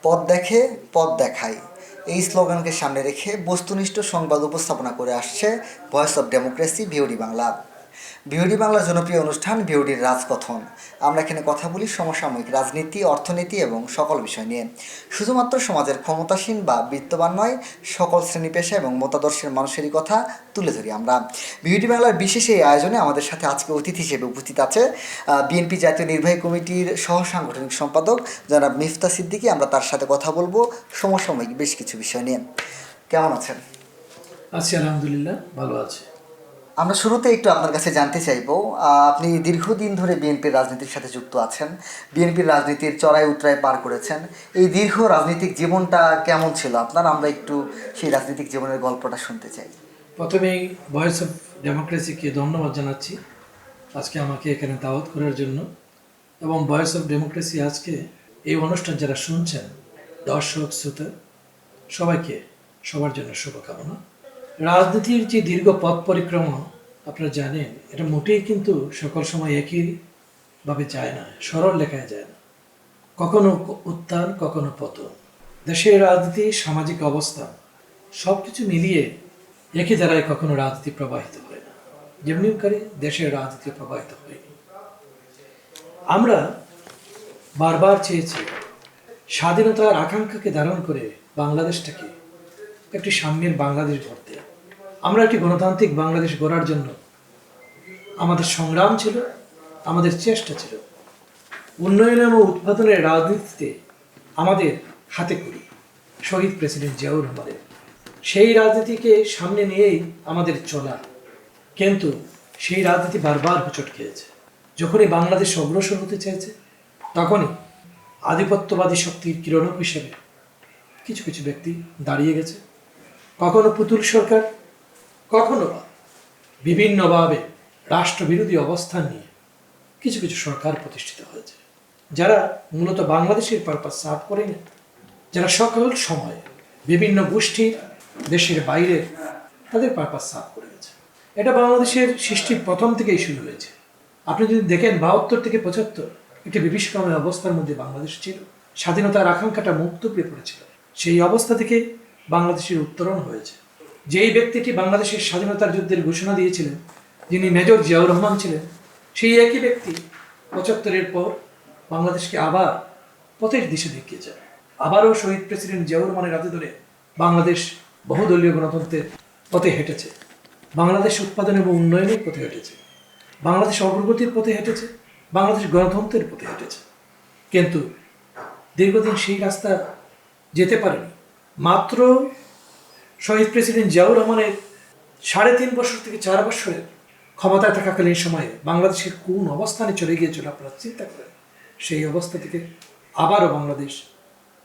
পথ দেখে পথ দেখায়, এই স্লোগানকে সামনে রেখে বস্তুনিষ্ঠ সংবাদ উপস্থাপনা করে আসছে voice of democracy VOD Bangla. VOD বাংলার জনপ্রিয় অনুষ্ঠান ভিওডির রাজকথন। আমরা এখানে কথা বলি সমসাময়িক রাজনীতি, অর্থনীতি এবং সকল বিষয় নিয়ে। শুধুমাত্র সমাজের ক্ষমতাসীন বা বিত্তবান নয়, সকল শ্রেণী পেশা এবং মতাদর্শের মানুষেরই কথা তুলে ধরি আমরা। ভিওডি বাংলার বিশেষ এই আয়োজনে আমাদের সাথে আজকে অতিথি হিসেবে উপস্থিত আছে বিএনপি জাতীয় নির্বাহী কমিটির সহ সাংগঠনিক সম্পাদক জনাব মিফতা সিদ্দিকী। আমরা তার সাথে কথা বলবো সমসাময়িক বেশ কিছু বিষয় নিয়ে। কেমন আছেন? আছি, আলহামদুলিল্লাহ, ভালো আছে। আমরা শুরুতে একটু আপনার কাছে জানতে চাইবো, আপনি দীর্ঘদিন ধরে বিএনপির রাজনীতির সাথে যুক্ত আছেন, বিএনপির রাজনীতির চড়াই উতরাই পার করেছেন। এই দীর্ঘ রাজনৈতিক জীবনটা কেমন ছিল আপনার? আমরা একটু সেই রাজনৈতিক জীবনের গল্পটা শুনতে চাই। প্রথমেই ভয়েস অফ ডেমোক্রেসিকে ধন্যবাদ জানাচ্ছি আজকে আমাকে এখানে দাওয়াত করার জন্য। এবং ভয়েস অফ ডেমোক্রেসি আজকে এই অনুষ্ঠান যারা শুনছেন, দর্শক শ্রোতা সবাইকে, সবার জন্য শুভকামনা। রাজনীতির যে দীর্ঘ পথ পরিক্রমা আপনারা জানেন, এটা মোটেই কিন্তু সকল সময় একইভাবে যায় না, সরল লেখায় যায় না। কখনো উত্থান, কখনো পতন। দেশের রাজনীতি, সামাজিক অবস্থা সব কিছু মিলিয়ে একই ধারায় কখনো রাজনীতি প্রবাহিত হয় না, যেমনি করে দেশের রাজনীতি প্রবাহিত হয়নি। আমরা বারবার চেয়েছি স্বাধীনতার আকাঙ্ক্ষাকে ধারণ করে বাংলাদেশটাকে একটি সাম্যের বাংলাদেশ গড়তে। আমরা একটি গণতান্ত্রিক বাংলাদেশ গড়ার জন্য আমাদের সংগ্রাম ছিল, আমাদের চেষ্টা ছিল। উন্নয়ন এবং উৎপাদনের রাজনীতিতে আমাদের হাতে করি শহীদ প্রেসিডেন্ট জিয়াউর রহমানের, সেই রাজনীতিকে সামনে নিয়েই আমাদের চলা। কিন্তু সেই রাজনীতি বারবার হোঁচট খেয়েছে। যখনই বাংলাদেশ অগ্রসর হতে চেয়েছে, তখনই আধিপত্যবাদী শক্তির কিরণক হিসেবে কিছু কিছু ব্যক্তি দাঁড়িয়ে গেছে। কখনো পুতুল সরকার, কখনো বা বিভিন্নভাবে রাষ্ট্রবিরোধী অবস্থান নিয়ে কিছু কিছু সরকার প্রতিষ্ঠিত হয়েছে, যারা মূলত বাংলাদেশের পারপাস সার্ভ করেনি, যারা সকল সময়ে বিভিন্ন গোষ্ঠীর দেশের বাইরে তাদের পারপাস সার্ভ করে গেছে। এটা বাংলাদেশের সৃষ্টির প্রথম থেকেই শুরু হয়েছে। আপনি যদি দেখেন 72 থেকে 75 একটি বিভীষিকাময় অবস্থার মধ্যে বাংলাদেশ ছিল। স্বাধীনতার আকাঙ্ক্ষাটা মুক্ত পেয়ে পড়েছিল। সেই অবস্থা থেকে বাংলাদেশের উত্তরণ হয়েছে। যেই ব্যক্তিটি বাংলাদেশের স্বাধীনতার যুদ্ধের ঘোষণা দিয়েছিলেন, যিনি মেজর জিয়াউর রহমান ছিলেন, সেই একই ব্যক্তি 75-এর পর বাংলাদেশকে আবার পথের দিশা দেখিয়েছে। আবারও শহীদ প্রেসিডেন্ট জিয়াউর রহমানের হাতে ধরে বাংলাদেশ বহুদলীয় গণতন্ত্রের পথে হেঁটেছে, বাংলাদেশ উৎপাদন এবং উন্নয়নের পথে হেঁটেছে, বাংলাদেশ অগ্রগতির পথে হেঁটেছে, বাংলাদেশ গণতন্ত্রের পথে হেঁটেছে। কিন্তু দীর্ঘদিন সেই রাস্তা যেতে পারেনি। মাত্র শহীদ প্রেসিডেন্ট জিয়াউর রহমানের 3.5 বছর থেকে 4 বছরের ক্ষমতায় থাকাকালীন সময়ে বাংলাদেশের কোন অবস্থানে চলে গিয়েছিল আপনারা চিন্তা করেন। সেই অবস্থা থেকে আবারও বাংলাদেশ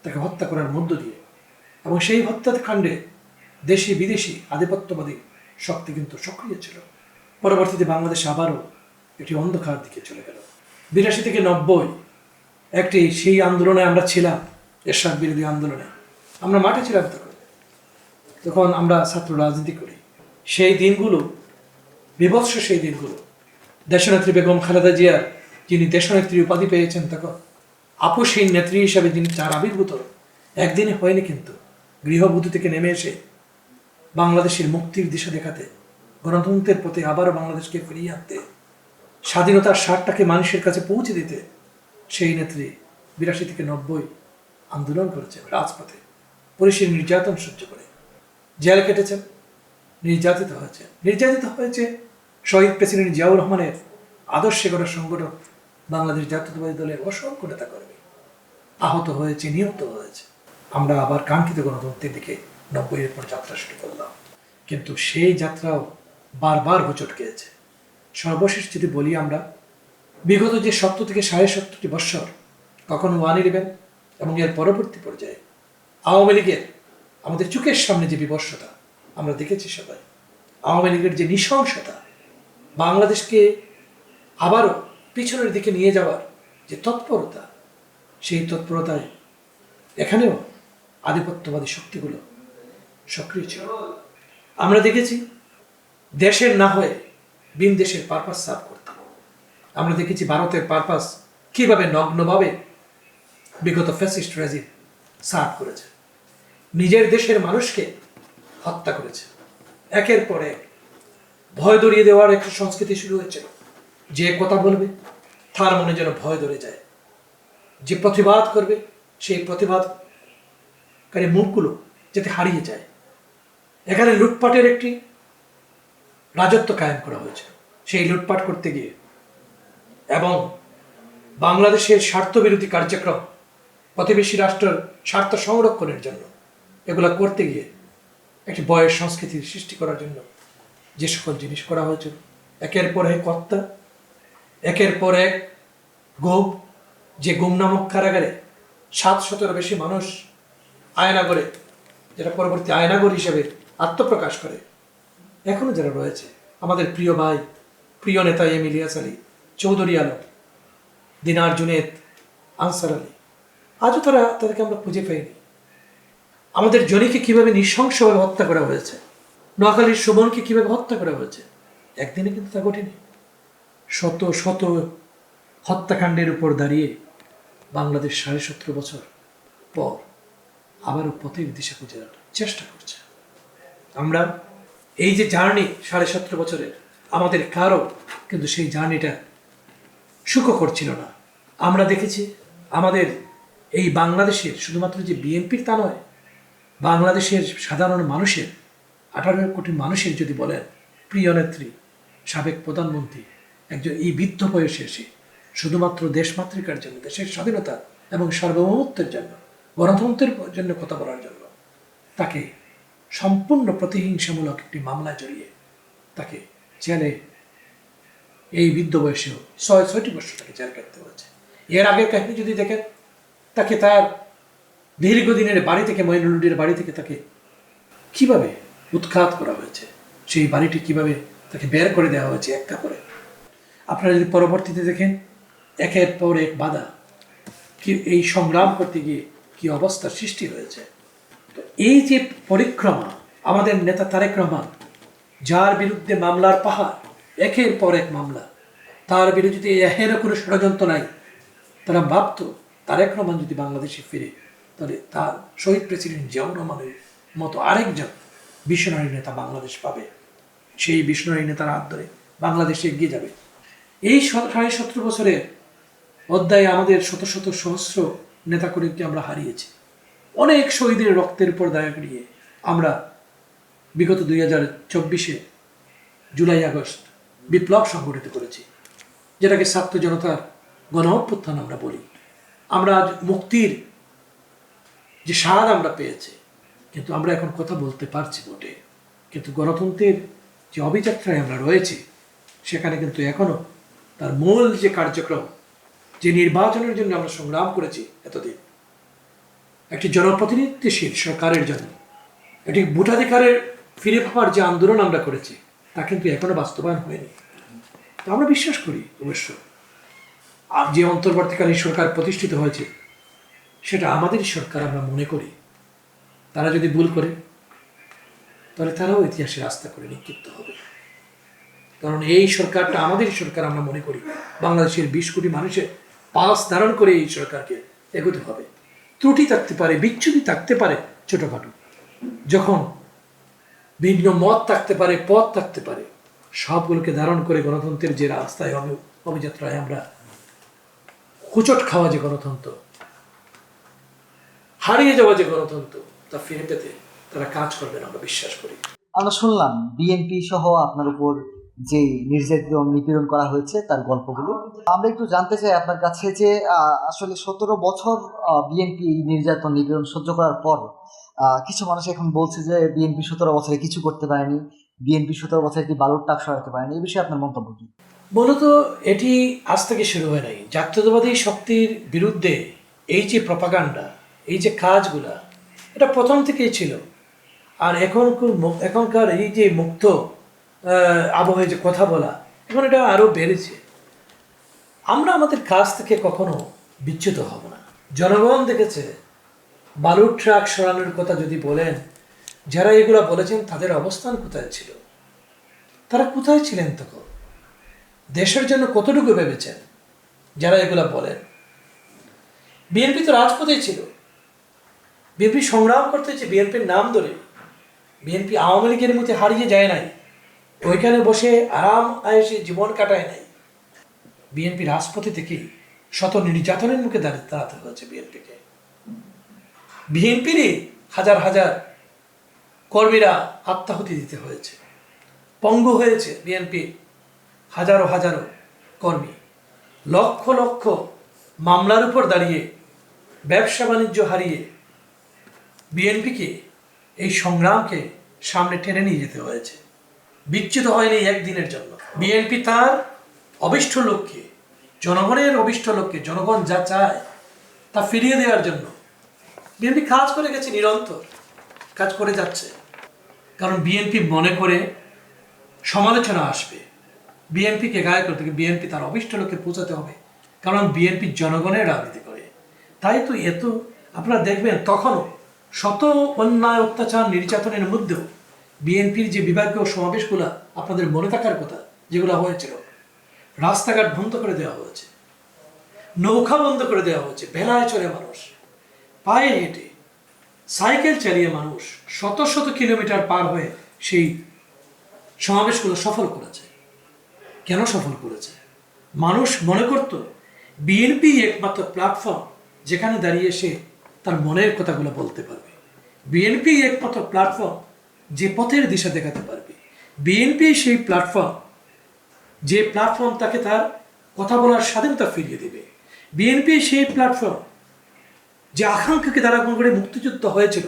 তাকে হত্যা করার মধ্য দিয়ে, এবং সেই হত্যাকাণ্ডে দেশি বিদেশি আধিপত্যবাদী শক্তি কিন্তু সক্রিয় ছিল। পরবর্তীতে বাংলাদেশ আবারও একটি অন্ধকার দিকে চলে গেল। 82 থেকে 90 একটি সেই আন্দোলনে আমরা ছিলাম, এরশাদ বিরোধী আন্দোলনে আমরা মাঠে ছিলাম। তখন আমরা ছাত্র রাজনীতি করি। সেই দিনগুলো বিভৎস, সেই দিনগুলো দেশনেত্রী বেগম খালেদা জিয়া, যিনি দেশনেত্রী উপাধি পেয়েছেন, তখন আপোষহীন নেত্রী হিসাবে যিনি তার আবির্ভূত একদিনে হয়নি, কিন্তু গৃহবধূ থেকে নেমে এসে বাংলাদেশের মুক্তির দিশা দেখাতে, গণতন্ত্রের পথে আবারও বাংলাদেশকে ফিরিয়ে আনতে, স্বাধীনতার স্বাদটাকে মানুষের কাছে পৌঁছে দিতে সেই নেত্রী 82 থেকে 90 আন্দোলন করেছেন রাজপথে, পুলিশের নির্যাতন সহ্য করে জেল কেটেছেন, নির্যাতিত হয়েছে শহীদ প্রেসিডেন্ট জিয়াউর রহমানের আদর্শে গড়া সংগঠন বাংলাদেশ জাতীয়তাবাদী দলের অসংখ্য নেতাকর্মী আহত হয়েছে, নিহত হয়েছে। আমরা আবার কাঙ্ক্ষিত গণতন্ত্রের দিকে 90-এর পর যাত্রা শুরু করলাম, কিন্তু সেই যাত্রাও বারবার হোঁচট খেয়েছে। সর্বশেষ যদি বলি, আমরা বিগত যে 70 থেকে 70.5 বৎসর, কখনো 111 এবং এর পরবর্তী পর্যায়ে আওয়ামী লীগের আমাদের চোখের সামনে যে বিবর্ষতা আমরা দেখেছি সবাই, আওয়ামী লীগের যে নৃশংসতা, বাংলাদেশকে আবারও পিছনের দিকে নিয়ে যাওয়ার যে তৎপরতা, সেই তৎপরতায় এখানেও আধিপত্যবাদী শক্তিগুলো সক্রিয় ছিল। আমরা দেখেছি দেশের না হয়ে ভিন দেশের পারপাস সার্ভ করতে। আমরা দেখেছি ভারতের পারপাস কিভাবে নগ্নভাবে বিগত ফ্যাসিস্ট রেজিম সাফ করেছে, নিজের দেশের মানুষকে হত্যা করেছে। একের পর এক ভয় ধরিয়ে দেওয়ার একটা সংস্কৃতি শুরু হয়েছিল। যে কথা বলবে তার মনে যেন ভয় ধরে যায়, যে প্রতিবাদ করবে সেই প্রতিবাদকারী মুখগুলো যাতে হারিয়ে যায়। এখানে লুটপাটের একটি রাজত্ব কায়েম করা হয়েছে। সেই লুটপাট করতে গিয়ে এবং বাংলাদেশের স্বার্থবিরোধী কার্যক্রম, প্রতিবেশী রাষ্ট্রের স্বার্থ সংরক্ষণের জন্য এগুলো করতে গিয়ে একটি ভয়ের সংস্কৃতির সৃষ্টি করার জন্য যে সকল জিনিস করা হয়েছিল, একের পর এক হত্যা, একের পর এক গুম, যে গুম নামক কারাগারে 700-র বেশি মানুষ আয়নাগরে, যেটা পরবর্তী আয়নাগর হিসেবে আত্মপ্রকাশ করে, এখনো যারা রয়েছে, আমাদের প্রিয় ভাই, প্রিয় নেতা এম ইলিয়াস আলী, চৌধুরী আলম, দিনার জুনেদ, আনসার আলী, আজও তাদেরকে আমরা খুঁজে পাইনি। আমাদের জনিকে কিভাবে নৃশংসভাবে হত্যা করা হয়েছে, নোয়াখালীর শোভনকে কিভাবে হত্যা করা হয়েছে, একদিনে কিন্তু তা ঘটেনি। শত শত হত্যাকাণ্ডের উপর দাঁড়িয়ে বাংলাদেশ 17.5 বছর পর আবারও পথের দিশা খুঁজে চেষ্টা করছে। আমরা এই যে জার্নি 17.5 বছরের, আমাদের কারো কিন্তু সেই জার্নিটা সুখকর ছিল না। আমরা দেখেছি আমাদের এই বাংলাদেশের, শুধুমাত্র যে বিএনপির তা নয়, বাংলাদেশের সাধারণ মানুষের, 18 কোটি মানুষের যদি বলেন, প্রিয় নেত্রী, সাবেক প্রধানমন্ত্রী একজন এই বৃদ্ধ বয়সে এসে শুধুমাত্র দেশমাতৃকার জন্য, দেশের স্বাধীনতা এবং সার্বভৌমত্বের জন্য, গণতন্ত্রের জন্য কথা বলার জন্য তাকে সম্পূর্ণ প্রতিহিংসামূলক একটি মামলায় জড়িয়ে তাকে জেলে, এই বৃদ্ধ বয়সেও 6টি বছর তাকে জেল কাটতে হয়েছে। এর আগের কাহিনী যদি দেখেন, তাকে তার দীর্ঘদিনের বাড়ি থেকে, মঈনুল বাড়ি থেকে তাকে কিভাবে উৎখাত করা হয়েছে, সেই বাড়িটি কিভাবে তাকে বের করে দেওয়া হয়েছে এক কাপড়ে। আপনারা যদি পরবর্তীতে দেখেন, একের পর এক বাধা, কি এই সংগ্রাম করতে গিয়ে কি অবস্থার সৃষ্টি হয়েছে। তো এই যে পরিক্রমা, আমাদের নেতা তারেক রহমান, যার বিরুদ্ধে মামলার পাহাড়, একের পর এক মামলা, তার বিরুদ্ধে এর কোনো ষড়যন্ত্র নাই। তারা ভাবত তারেক রহমান যদি বাংলাদেশে ফিরে, তাহলে তার শহীদ প্রেসিডেন্ট জিয়াউর রহমানের মতো আরেকজন বিশ্বনারী নেতা বাংলাদেশ পাবে, সেই বিশ্বনারী নেতার হাত ধরে বাংলাদেশে এগিয়ে যাবে। এই 17.5 বছরের অধ্যায়ে আমাদের শত শত সহস্র নেতাকর্মীকে আমরা হারিয়েছি। অনেক শহীদের রক্তের উপর দায় করিয়ে আমরা বিগত 2024 জুলাই আগস্ট বিপ্লব সংগঠিত করেছি, যেটাকে ছাত্র জনতার গণ অভ্যুত্থান আমরা বলি। আমরা আজ মুক্তির যে স্বাদ আমরা পেয়েছি, কিন্তু আমরা এখন কথা বলতে পারছি বটে, কিন্তু গণতন্ত্রের যে অভিযাত্রায় আমরা রয়েছি, সেখানে কিন্তু এখনো তার মূল যে কার্যক্রম, যে নির্বাচনের জন্য আমরা সংগ্রাম করেছি এতদিন, একটি জনপ্রতিনিধিশীল সরকারের জন্য, একটি ভোটাধিকারের ফিরে পাওয়ার যে আন্দোলন আমরা করেছি, তা কিন্তু এখনো বাস্তবায়ন হয়নি। তো আমরা বিশ্বাস করি অবশ্য আর যে অন্তর্বর্তীকালীন সরকার প্রতিষ্ঠিত হয়েছে, সেটা আমাদেরই সরকার আমরা মনে করি। তারা যদি ভুল করে, তাহলে তারাও ইতিহাসে রাস্তা করে নিক্ষিপ্ত হবে। কারণ এই সরকারটা আমাদেরই সরকার আমরা মনে করি। বাংলাদেশের 20 কোটি মানুষের পাস ধারণ করে এই সরকারকে এগোতে হবে। ত্রুটি থাকতে পারে, বিচ্যুতি থাকতে পারে ছোটোখাটো, যখন ভিন্ন মত থাকতে পারে, পথ থাকতে পারে, সবগুলোকে ধারণ করে গণতন্ত্রের যে রাস্তায় অভিযাত্রায় আমরা কুচট খাওয়া যে গণতন্ত্র, হারিয়ে যাওয়া যে গণতন্ত্র, তা ফিরে পেতে তারা কাজ করবেন আমরা বিশ্বাস করি। আমরা শুনলাম বিএনপি সহ আপনার উপর যে নির্যাতন নিপীড়ন করা হয়েছে তার গল্পগুলো। আমরা একটু জানতে চাই আপনার কাছে যে আসলে 17 বছর বিএনপি নির্যাতন নিপীড়ন সহ্য করার পর কিছু মানুষ এখন বলছে যে বিএনপি 17 বছরে কিছু করতে পারেনি, বিএনপি 17 বছরে একটি বালুর টাক সরাতে পারেনি। এই বিষয়ে আপনার মন্তব্য কি? মূলত এটি আজ থেকে শুরু হয় নাই। জাতীয়তাবাদী শক্তির বিরুদ্ধে এই যে প্রপাগান্ডা, এই যে কাজগুলা, এটা প্রথম থেকেই ছিল। আর এখনকার এই যে মুক্ত আবহে যে কথা বলা, এখন এটা আরও বেড়েছে। আমরা আমাদের কাজ থেকে কখনো বিচ্যুত হব না। জনগণ দেখেছে বালুর ট্রাক সরানোর কথা যদি বলেন, যারা এগুলো বলেছেন তাদের অবস্থান কোথায় ছিল, তারা কোথায় ছিলেন তখন, দেশের জন্য কতটুকু ভেবেছেন যারা এগুলা বলেন। বিএনপি তো রাজপথেই ছিল, বিএনপি সংগ্রাম করতে হচ্ছে বিএনপির নাম ধরে। বিএনপি আওয়ামী লীগের মধ্যে হারিয়ে যায় নাই, ওইখানে বসে আরাম আয়েসে জীবন কাটায় নাই। বিএনপি রাজপথে থেকে শত নির্যাতনের মুখে দাঁড়াতে হয়েছে বিএনপিকে। বিএনপিরই হাজার হাজার কর্মীরা আত্মাহুতি দিতে হয়েছে, পঙ্গু হয়েছে বিএনপি হাজারো হাজারো কর্মী। লক্ষ লক্ষ মামলার উপর দাঁড়িয়ে ব্যবসা বাণিজ্য হারিয়ে বিএনপিকে এই সংগ্রামকে সামনে টেনে নিয়ে যেতে হয়েছে। বিচ্যুত হয়নি একদিনের জন্য। বিএনপি তার অভিষ্ট লক্ষ্যে, জনগণের অভিষ্ট লক্ষ্যে, জনগণ যা চায় তা ফিরিয়ে দেওয়ার জন্য বিএনপি কাজ করে গেছে, নিরন্তর কাজ করে যাচ্ছে। কারণ বিএনপি মনে করে সমালোচনা আসবে, বিএনপিকে গায়ে করতে হবে, বিএনপি তার অভিষ্ট লক্ষ্যে পৌঁছাতে হবে, কারণ বিএনপি জনগণের রাজনীতি করে। তাই তো আপনারা দেখবেন তখনও শত অন্যায় অত্যাচার নির্যাতনের মধ্যেও বিএনপির যে বিভাগীয় সমাবেশগুলো আপনাদের মনে থাকার কথা, যেগুলো হয়েছিল, রাস্তাঘাট বন্ধ করে দেওয়া হয়েছে, নৌকা বন্ধ করে দেওয়া হয়েছে, ভেলায় চড়ে মানুষ, পায়ে হেঁটে, সাইকেল চালিয়ে মানুষ শত শত কিলোমিটার পার হয়ে সেই সমাবেশগুলো সফল করেছে। কেন সফল করেছে? মানুষ মনে করত বিএনপি একমাত্র প্ল্যাটফর্ম যেখানে দাঁড়িয়ে সে তার মনের কথাগুলো বলতে পারবে, বিএনপি একমাত্র প্ল্যাটফর্ম যে পথের দিশা দেখাতে পারবে, বিএনপি সেই প্ল্যাটফর্ম যে প্ল্যাটফর্ম তাকে তার কথা বলার স্বাধীনতা ফিরিয়ে দেবে, বিএনপি সেই প্ল্যাটফর্ম যে আকাঙ্ক্ষাকে দ্বারা করে মুক্তিযুদ্ধ হয়েছিল,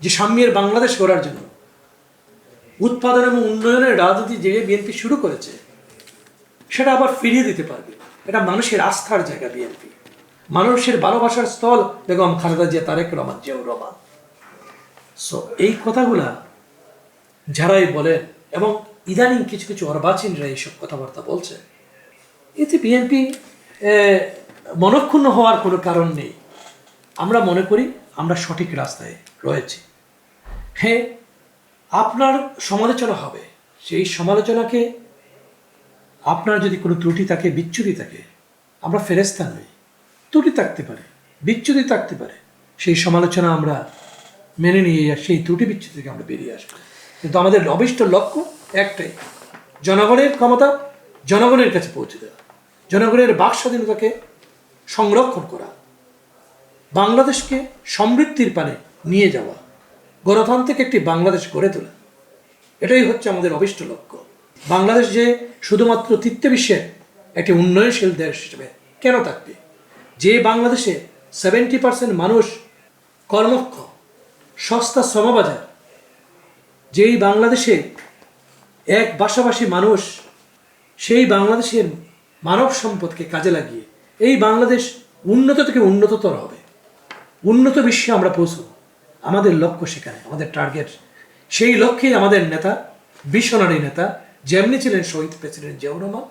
যে সাম্যের বাংলাদেশ গড়ার জন্য উৎপাদন এবং উন্নয়নের রাজনীতি যে বিএনপি শুরু করেছে, সেটা আবার ফিরিয়ে দিতে পারবে। এটা মানুষের আস্থার জায়গা বিএনপি, মানুষের ভালোবাসার স্থল বেগম খালেদা জিয়া, তারেক রহমান, জিয়াউর রহমান। সো এই কথাগুলা যারাই বলেন, এবং ইদানিং কিছু কিছু অর্বাচীনরা এইসব কথাবার্তা বলছে, এতে বিএনপি মনক্ষুণ্ণ হওয়ার কোনো কারণ নেই। আমরা মনে করি আমরা সঠিক রাস্তায় রয়েছি। হ্যাঁ, আপনার সমালোচনা হবে, সেই সমালোচনাকে আপনার যদি কোনো ত্রুটি থাকে, বিচ্যুতি থাকে, আমরা ফেরেশতা নই, ত্রুটি থাকতে পারে, বিচ্যুতি থাকতে পারে, সেই সমালোচনা আমরা মেনে নিয়ে সেই ত্রুটি বিচ্যুতি থেকে আমরা বেরিয়ে আসবো। কিন্তু আমাদের অভিষ্ট লক্ষ্য একটাই, জনগণের ক্ষমতা জনগণের কাছে পৌঁছে দেওয়া, জনগণের বাক স্বাধীনতাকে সংরক্ষণ করা, বাংলাদেশকে সমৃদ্ধির পানে নিয়ে যাওয়া, গণতান্ত্রিক একটি বাংলাদেশ গড়ে তোলা, এটাই হচ্ছে আমাদের অভিষ্ট লক্ষ্য। বাংলাদেশ যে শুধুমাত্র তৃতীয় বিশ্বের একটি উন্নয়নশীল দেশ হিসেবে কেন থাকবে, যে বাংলাদেশে 70% মানুষ কর্মক্ষম, সস্তা শ্রমবাজার, যেই বাংলাদেশে এক ভাষাভাষী মানুষ, সেই বাংলাদেশের মানব সম্পদকে কাজে লাগিয়ে এই বাংলাদেশ উন্নত থেকে উন্নততর হবে, উন্নত বিশ্বে আমরা পৌঁছব। আমাদের লক্ষ্য সেখানে, আমাদের টার্গেট। সেই লক্ষ্যেই আমাদের নেতা, বিশনারী নেতা, যেমনি ছিলেন শহীদ প্রেসিডেন্ট জিয়াউর রহমান,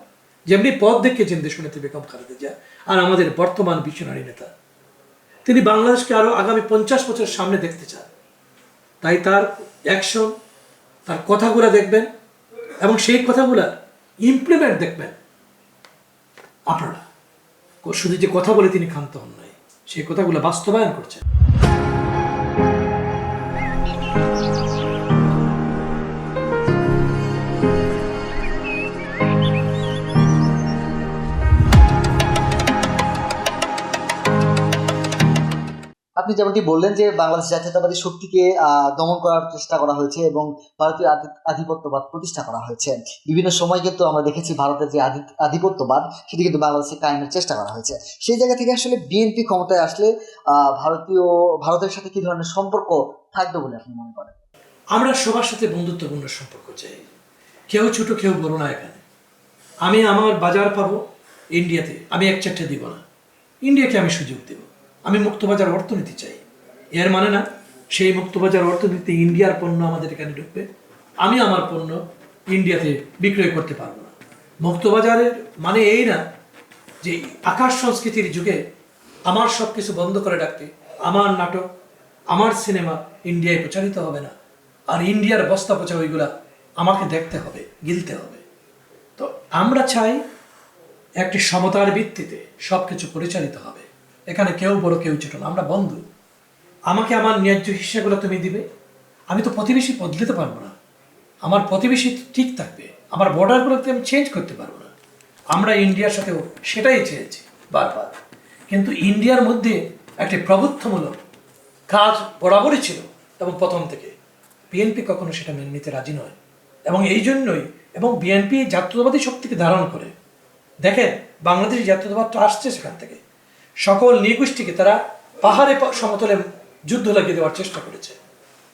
যেমনি পথ দেখিয়েছেন দেশনেত্রী বেগম খালেদা জিয়া, আর আমাদের বর্তমান বিশনারী নেতা, তিনি বাংলাদেশকে আরও আগামী 50 বছর সামনে দেখতে চান। তাই তার অ্যাকশন, তার কথাগুলো দেখবেন এবং সেই কথাগুলো ইমপ্লিমেন্ট দেখবেন আপনারা। শুধু যে কথা বলে তিনি ক্ষান্ত হন নাই, সেই কথাগুলো বাস্তবায়ন করছেন। আপনি যেমনটি বললেন যে বাংলাদেশ জাতীয়তাবাদী শক্তিকে দমন করার চেষ্টা করা হয়েছে এবং ভারতীয় আধিপত্যবাদ প্রতিষ্ঠা করা হয়েছে। বিভিন্ন সময় কিন্তু আমরা দেখেছি ভারতের যে আধিপত্যবাদ সেটি কিন্তু বাংলাদেশে কায়েমের চেষ্টা করা হয়েছে। সেই জায়গা থেকে আসলে বিএনপি ক্ষমতায় আসলে ভারতের সাথে কি ধরনের সম্পর্ক থাকবে বলে আপনি মনে করেন? আমরা সবার সাথে বন্ধুত্বপূর্ণ সম্পর্ক চাই, কেউ ছোট কেউ বড় না। এখানে আমি আমার বাজার পাবো ইন্ডিয়াতে, আমি এক চারটে দিব না, ইন্ডিয়াকে আমি সুযোগ দেব। আমি মুক্তবাজার অর্থনীতি চাই, এর মানে না সেই মুক্তবাজার অর্থনীতি ইন্ডিয়ার পণ্য আমাদের এখানে ঢুকবে, আমি আমার পণ্য ইন্ডিয়াতে বিক্রয় করতে পারবো না। মুক্তবাজারের মানে এই না যে আকাশ সংস্কৃতির যুগে আমার সব কিছু বন্ধ করে রাখতে, আমার নাটক, আমার সিনেমা ইন্ডিয়ায় প্রচারিত হবে না, আর ইন্ডিয়ার বস্তা পচা ওইগুলা আমাকে দেখতে হবে, গিলতে হবে। তো আমরা চাই একটি সমতার ভিত্তিতে সব কিছু পরিচালিত হবে, এখানে কেউ বড় কেউ ছোট না, আমরা বন্ধু। আমাকে আমার ন্যায্য হিস্সাগুলো তুমি দিবে। আমি তো প্রতিবেশী বদলাতে পারবো না, আমার প্রতিবেশী ঠিক থাকবে, আমার বর্ডারগুলোতে আমি চেঞ্জ করতে পারবো না। আমরা ইন্ডিয়ার সাথেও সেটাই চেয়েছি বারবার, কিন্তু ইন্ডিয়ার মধ্যে একটি প্রভুত্বমূলক কাজ বরাবরই ছিল এবং প্রথম থেকে বিএনপি কখনো সেটা মেনে নিতে রাজি নয়। এবং এই জন্যই এবং বিএনপি জাতীয়তাবাদী শক্তিকে ধারণ করে। দেখেন, বাংলাদেশ জাতীয়তাবাদটা আসছে সেখান থেকে। সকল নৃগোষ্ঠীকে তারা পাহাড়ে সমতলে যুদ্ধ লাগিয়ে দেওয়ার চেষ্টা করেছে।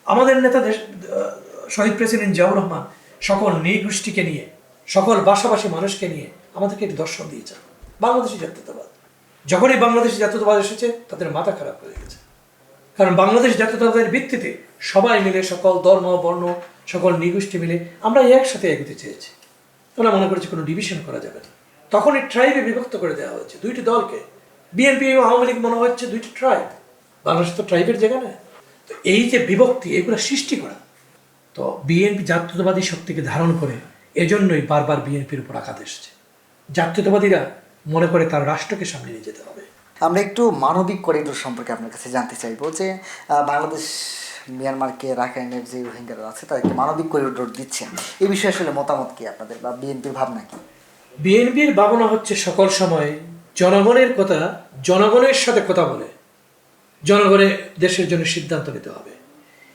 আমাদের নেতা শহীদ প্রেসিডেন্ট জিয়াউর রহমান সকল নৃগোষ্ঠীকে নিয়ে, সকল ভাষাভাষী মানুষকে নিয়ে আমাদেরকে একটি দর্শন দিয়েছেন বাংলাদেশি জাতীয়তাবাদ। যখনই বাংলাদেশি জাতীয়তাবাদ এসেছে তাদের মাথা খারাপ হয়ে গেছে, কারণ বাংলাদেশ জাতীয়তাবাদের ভিত্তিতে সবাই মিলে, সকল ধর্ম বর্ণ সকল নৃগোষ্ঠী মিলে আমরা একসাথে এগোতে চেয়েছি। তোমরা মনে করেছি কোনো ডিভিশন করা যাবে না। তখন এই ট্রাইবে বিভক্ত করে দেওয়া হয়েছে দুইটি দলকে। বিএনপি এবং আওয়ামী লীগ মনে হচ্ছে দুইটি ট্রাইব, বাংলাদেশ তো ট্রাইবের জায়গা না। তো এই যে বিভক্তি, এগুলো সৃষ্টি করা, তো বিএনপি জাতীয়তাবাদী শক্তিকে ধারণ করে এজন্যই বারবার বিএনপির উপর আঘাত এসেছে। জাতীয়তাবাদীরা মনে করে তার রাষ্ট্রকে সামনে নিয়ে যেতে হবে। আমরা একটু মানবিক করিডোর সম্পর্কে আপনার কাছে জানতে চাইবো যে বাংলাদেশ মিয়ানমারকে রাখাইনের যে রোহিঙ্গারা আছে তাদেরকে মানবিক করিডোর দিচ্ছে, এই বিষয়ে আসলে মতামত কি আপনাদের বা বিএনপির ভাবনা কি? বিএনপির ভাবনা হচ্ছে সকল সময় জনগণের কথা, জনগণের সাথে কথা বলে জনগণের দেশের জন্য সিদ্ধান্ত নিতে হবে।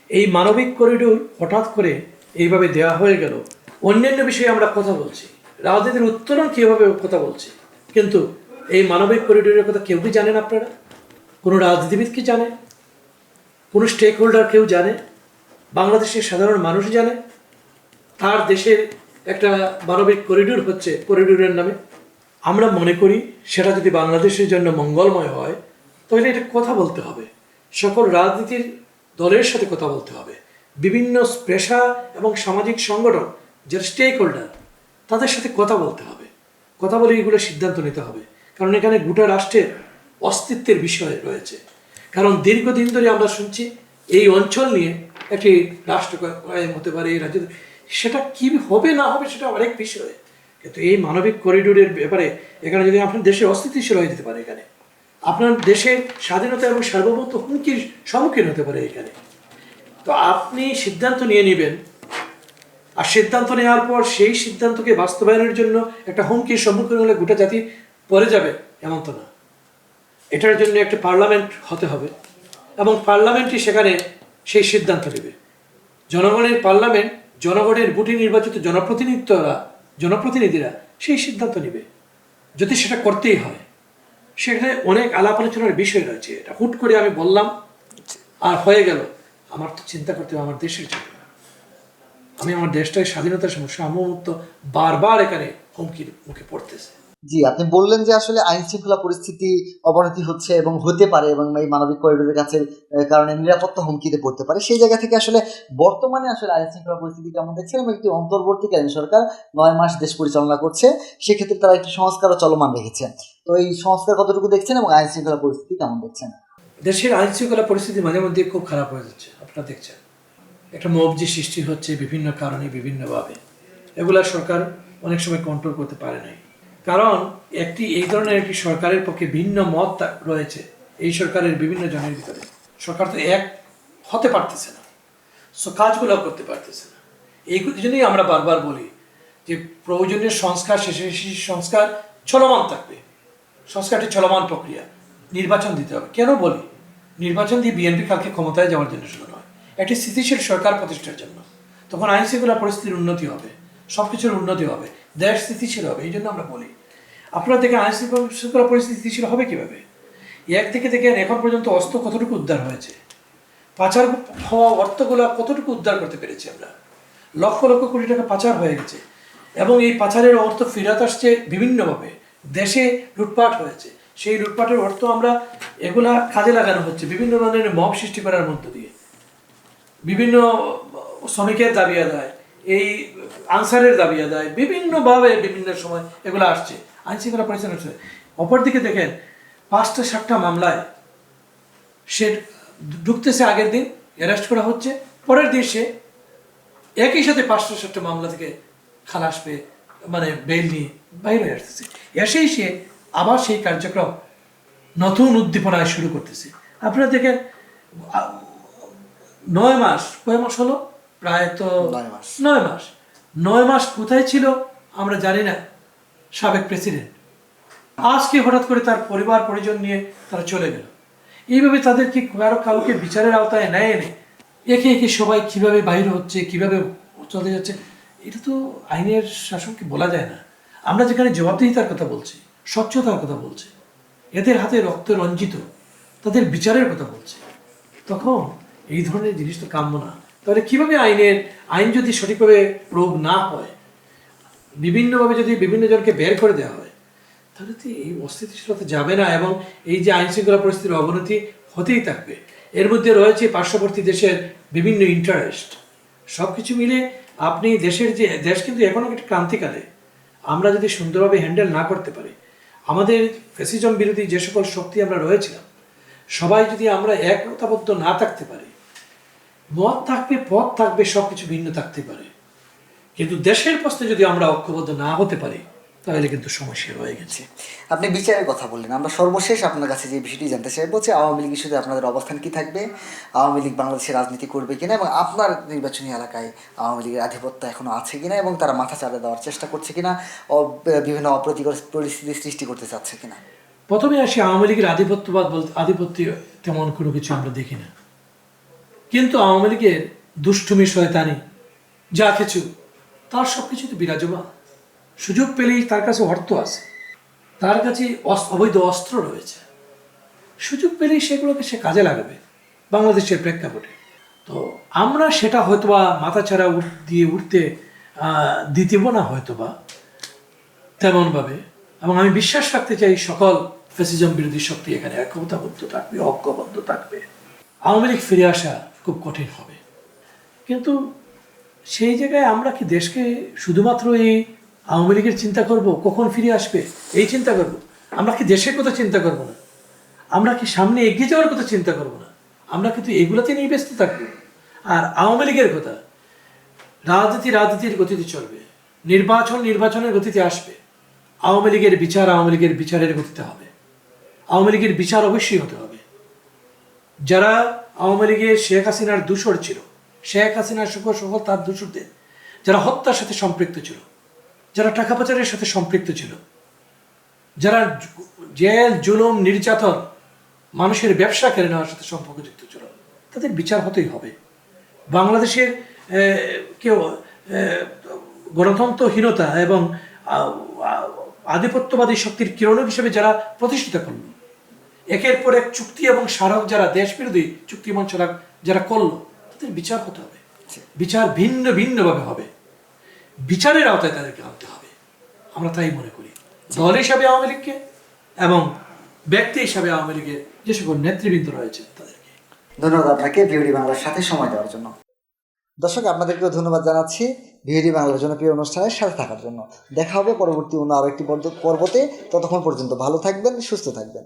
এই মানবিক করিডোর হঠাৎ করে এইভাবে দেওয়া হয়ে গেল। অন্যান্য বিষয়ে আমরা কথা বলছি, রাজনীতির উত্তরণ কীভাবে কথা বলছি, কিন্তু এই মানবিক করিডোরের কথা কেউ কি জানেন আপনারা? কোনো রাজনীতিবিদ কি জানে? কোনো স্টেক হোল্ডার কেউ জানে? বাংলাদেশের সাধারণ মানুষ জানে তার দেশের একটা মানবিক করিডোর হচ্ছে করিডোরের নামে? আমরা মনে করি সেটা যদি বাংলাদেশের জন্য মঙ্গলময় হয় তাহলে এটা কথা বলতে হবে, সকল রাজনীতির দলের সাথে কথা বলতে হবে, বিভিন্ন পেশা এবং সামাজিক সংগঠন যারা স্টেক হোল্ডার তাদের সাথে কথা বলতে হবে, কথা বলে এগুলো সিদ্ধান্ত নিতে হবে। কারণ এখানে গোটা রাষ্ট্রের অস্তিত্বের বিষয় রয়েছে। কারণ দীর্ঘদিন ধরে আমরা শুনছি এই অঞ্চল নিয়ে একটি রাষ্ট্র কায়েম হতে পারে, এই রাজ্য, সেটা কি হবে না হবে সেটা অনেক বিষয়। কিন্তু এই মানবিক করিডোরের ব্যাপারে এখানে যদি আপনার দেশের অস্থিতিশীল হয়ে যেতে পারে, এখানে আপনার দেশের স্বাধীনতা এবং সার্বভৌমত্ব হুমকির সম্মুখীন হতে পারে এখানে, তো আপনি সিদ্ধান্ত নিয়ে নেবেন, আর সিদ্ধান্ত নেওয়ার পর সেই সিদ্ধান্তকে বাস্তবায়নের জন্য একটা হুমকির সম্মুখীন হলে গোটা জাতি পড়ে যাবে এমন তো না। এটার জন্য একটা পার্লামেন্ট হতে হবে এবং পার্লামেন্টই সেখানে সেই সিদ্ধান্ত নেবে। জনগণের পার্লামেন্ট, জনগণের ভোটে নির্বাচিত জনপ্রতিনিধিরা সেই সিদ্ধান্ত নেবে। যদি সেটা করতেই হয় সেখানে অনেক আলাপ আলোচনার বিষয় রয়েছে। এটা হুট করে আমি বললাম আর হয়ে গেল, আমার তো চিন্তা করতে হবে আমার দেশের জন্য। আমি আমার দেশটাকে স্বাধীনতার সমস্যা সার্বভৌমত্ব বারবার এখানে হুমকির মুখে পড়তেছে। জি, আপনি বললেন যে আসলে আইন শৃঙ্খলা পরিস্থিতি অবনতি হচ্ছে এবং হতে পারে এবং এই মানবিক করিডোরের কাছে কারণে নিরাপত্তা হুমকিতে পড়তে পারে। সেই জায়গা থেকে আসলে বর্তমানে আসলে আইন শৃঙ্খলা পরিস্থিতি কেমন দেখছেন এবং একটি অন্তর্বর্তীকালীন সরকার 9 মাস দেশ পরিচালনা করছে, সেক্ষেত্রে তারা একটি সংস্কারও চলমান রেখেছে। তো এই সংস্কার কতটুকু দেখছেন এবং আইন শৃঙ্খলা পরিস্থিতি কেমন দেখছেন? দেশের আইন শৃঙ্খলা পরিস্থিতি মাঝে মধ্যে খুব খারাপ হয়ে যাচ্ছে। আপনারা দেখছেন একটা মবজি সৃষ্টি হচ্ছে বিভিন্ন কারণে, বিভিন্নভাবে। এগুলা সরকার অনেক সময় কন্ট্রোল করতে পারে নাই, কারণ এই ধরনের একটি সরকারের পক্ষে ভিন্ন মত রয়েছে এই সরকারের বিভিন্ন জনের ভিতরে। সরকার তো এক হতে পারতেছে না, কাজগুলো করতে পারতেছে না। এই জন্যই আমরা বারবার বলি যে প্রয়োজনীয় সংস্কার, শেষে সংস্কার চলমান থাকবে, সংস্কারটি চলমান প্রক্রিয়া। নির্বাচন দিতে হবে। কেন বলি? নির্বাচন দিয়ে বিএনপি কালকে ক্ষমতায় যাওয়ার জন্য শুধু নয়, একটি স্থিতিশীল সরকার প্রতিষ্ঠার জন্য। তখন আইন শৃঙ্খলা পরিস্থিতির উন্নতি হবে, সব কিছুর উন্নতি হবে, দেশ স্থিতিশীল হবে। এই জন্য আমরা বলি আপনারা দেখে আইন শৃঙ্খলা পরিস্থিতি স্থিতিশীল হবে কীভাবে? একদিকে দেখেন এখন পর্যন্ত অস্ত্র কতটুকু উদ্ধার হয়েছে, পাচার হওয়া অর্থগুলো কতটুকু উদ্ধার করতে পেরেছি আমরা। লক্ষ লক্ষ কোটি টাকা পাচার হয়ে গেছে এবং এই পাচারের অর্থ ফেরত আসছে বিভিন্নভাবে। দেশে লুটপাট হয়েছে, সেই লুটপাটের অর্থ আমরা এগুলা কাজে লাগানো হচ্ছে বিভিন্ন ধরনের মব সৃষ্টি করার মধ্য দিয়ে। বিভিন্ন শ্রমিকের দাবি আদায়, এই আনসারের দাবি আদায়, বিভিন্নভাবে বিভিন্ন সময় এগুলো আসছে। আইন শৃঙ্খলা পরিচালনা হচ্ছে। অপরদিকে দেখেন 5টা-7টা মামলায় সে ঢুকতেছে, আগের দিন অ্যারেস্ট করা হচ্ছে, পরের দিন সে একই সাথে 5টা-7টা মামলা থেকে খালাস পেয়ে মানে বেল নিয়ে বাইরে হয়ে আসতেছে। এসেই সে আবার সেই কার্যক্রম নতুন উদ্দীপনায় শুরু করতেছে। আপনারা দেখেন 9 মাস, কয় মাস হলো? প্রায় তো 9 মাস। 9 মাস। 9 মাস কোথায় ছিল আমরা জানি না সাবেক প্রেসিডেন্ট। আজকে হঠাৎ করে তার পরিবার পরিজন নিয়ে তারা চলে গেল। এইভাবে তাদেরকে কাউকে বিচারের আওতায় নেয় এনে একে একে সবাই কিভাবে বাইরে হচ্ছে, কিভাবে চলে যাচ্ছে, এটা তো আইনের শাসনকে বলা যায় না। আমরা যেখানে জবাবদিহিতার কথা বলছি, স্বচ্ছতার কথা বলছি, এদের হাতে রক্ত রঞ্জিত, তাদের বিচারের কথা বলছি, তখন এই ধরনের জিনিস তো কাম্য না। তাহলে কিভাবে আইন যদি সঠিকভাবে প্রয়োগ না হয়, বিভিন্নভাবে যদি বিভিন্ন জনকে বের করে দেওয়া হয়, তাহলে তো এই অস্থিতিশীলতা যাবে না এবং এই যে আইন শৃঙ্খলা পরিস্থিতির অবনতি হতেই থাকবে। এর মধ্যে রয়েছে পার্শ্ববর্তী দেশের বিভিন্ন ইন্টারেস্ট, সব কিছু মিলে আপনি দেশ কিন্তু এখনও একটা ক্রান্তিকালে। আমরা যদি সুন্দরভাবে হ্যান্ডেল না করতে পারি, আমাদের ফ্যাসিজম বিরোধী যে সকল শক্তি আমরা রয়েছিলাম, সবাই যদি আমরা একতাবদ্ধ না থাকতে পারি, মত থাকবে, পথ থাকবে, সব কিছু ভিন্ন থাকতে পারে, কিন্তু দেশের প্রশ্নে যদি আমরা ঐক্যবদ্ধ না হতে পারি, তাহলে কিন্তু সমস্যা রয়ে গেছে। আপনি বিচারের কথা বললেন, আমরা সর্বশেষ আপনার কাছে যে বিষয়টি জানতে চাইবো যে আওয়ামী লীগ ইস্যুতে আপনাদের অবস্থান কি থাকবে, আওয়ামী লীগ বাংলাদেশে রাজনীতি করবে কিনা, এবং আপনার নির্বাচনী এলাকায় আওয়ামী লীগের আধিপত্য এখনো আছে কিনা এবং তারা মাথা চাড়া দেওয়ার চেষ্টা করছে কিনা, বিভিন্ন অপ্রীতিকর পরিস্থিতি সৃষ্টি করতে চাচ্ছে কিনা। প্রথমে আসি, আওয়ামী লীগের আধিপত্য তেমন কোনো কিছু আমরা দেখি না, কিন্তু আওয়ামী লীগের দুষ্টুমি, শয়তানি, যা কিছু, তার সব কিছু তো বিরাজমান। সুযোগ পেলেই তার কাছে অর্থ আছে, তার কাছে অবৈধ অস্ত্র রয়েছে, সুযোগ পেলেই সেগুলোকে সে কাজে লাগাবে বাংলাদেশের প্রেক্ষাপটে। তো আমরা সেটা হয়তোবা মাথাছাড়া দিয়ে উঠতে দিতেব না হয়তোবা তেমনভাবে। এবং আমি বিশ্বাস রাখতে চাই সকল ফ্যাসিজম বিরোধী শক্তি এখানে একতাবদ্ধ থাকবে, ঐক্যবদ্ধ থাকবে। আওয়ামী লীগ ফিরে আসা খুব কঠিন হবে, কিন্তু সেই জায়গায় আমরা কি দেশকে শুধুমাত্র এই আওয়ামী লীগের চিন্তা করব, কখন ফিরে আসবে এই চিন্তা করব? আমরা কি দেশের কথা চিন্তা করব না? আমরা কি সামনে এগিয়ে যাওয়ার কথা চিন্তা করব না? আমরা কিন্তু এগুলোতে নিয়ে ব্যস্ত থাকবো। আর আওয়ামী লীগের কথা, রাজনীতির গতিতে চলবে, নির্বাচনের গতিতে আসবে। আওয়ামী লীগের বিচারের গতিতে হবে। আওয়ামী লীগের বিচার অবশ্যই হতে হবে। যারা আওয়ামী লীগের শেখ হাসিনার দূষর ছিল, শেখ হাসিনার সকল তার দূষরদের, যারা হত্যার সাথে সম্পৃক্ত ছিল, যারা টাকা পাচারের সাথে সম্পৃক্ত ছিল, যারা জেল, জুলুম, নির্যাতন, মানুষের ব্যবসা কেড়ে নেওয়ার সাথে সম্পর্কযুক্ত ছিল, তাদের বিচার হতেই হবে। বাংলাদেশের কেউ গণতন্ত্রহীনতা এবং আধিপত্যবাদী শক্তির কিরণক হিসেবে যারা প্রতিষ্ঠিত করল, একের পর এক চুক্তি এবং স্মারক যারা দেশবিরোধী চুক্তি মঞ্চরা যারা করলো, তাদের বিচার হতে হবে। বিচার ভিন্নভাবে হবে, বিচারের আওতায় তাদেরকে আনতে হবে। আমরা তাই মনে করি, দল হিসাবে আওয়ামী লীগকে এবং ব্যক্তি হিসাবে আওয়ামী লীগের যে সকল নেতৃবৃন্দ রয়েছে তাদেরকে। ধন্যবাদ আপনাকে ভিওডি বাংলার সাথে সময় দেওয়ার জন্য। দর্শক, আপনাদেরকেও ধন্যবাদ জানাচ্ছি ভিওডি বাংলার জনপ্রিয় অনুষ্ঠানের সাথে থাকার জন্য। দেখা হবে পরবর্তী অন্য আরো একটি পর্বতে। ততক্ষণ পর্যন্ত ভালো থাকবেন, সুস্থ থাকবেন।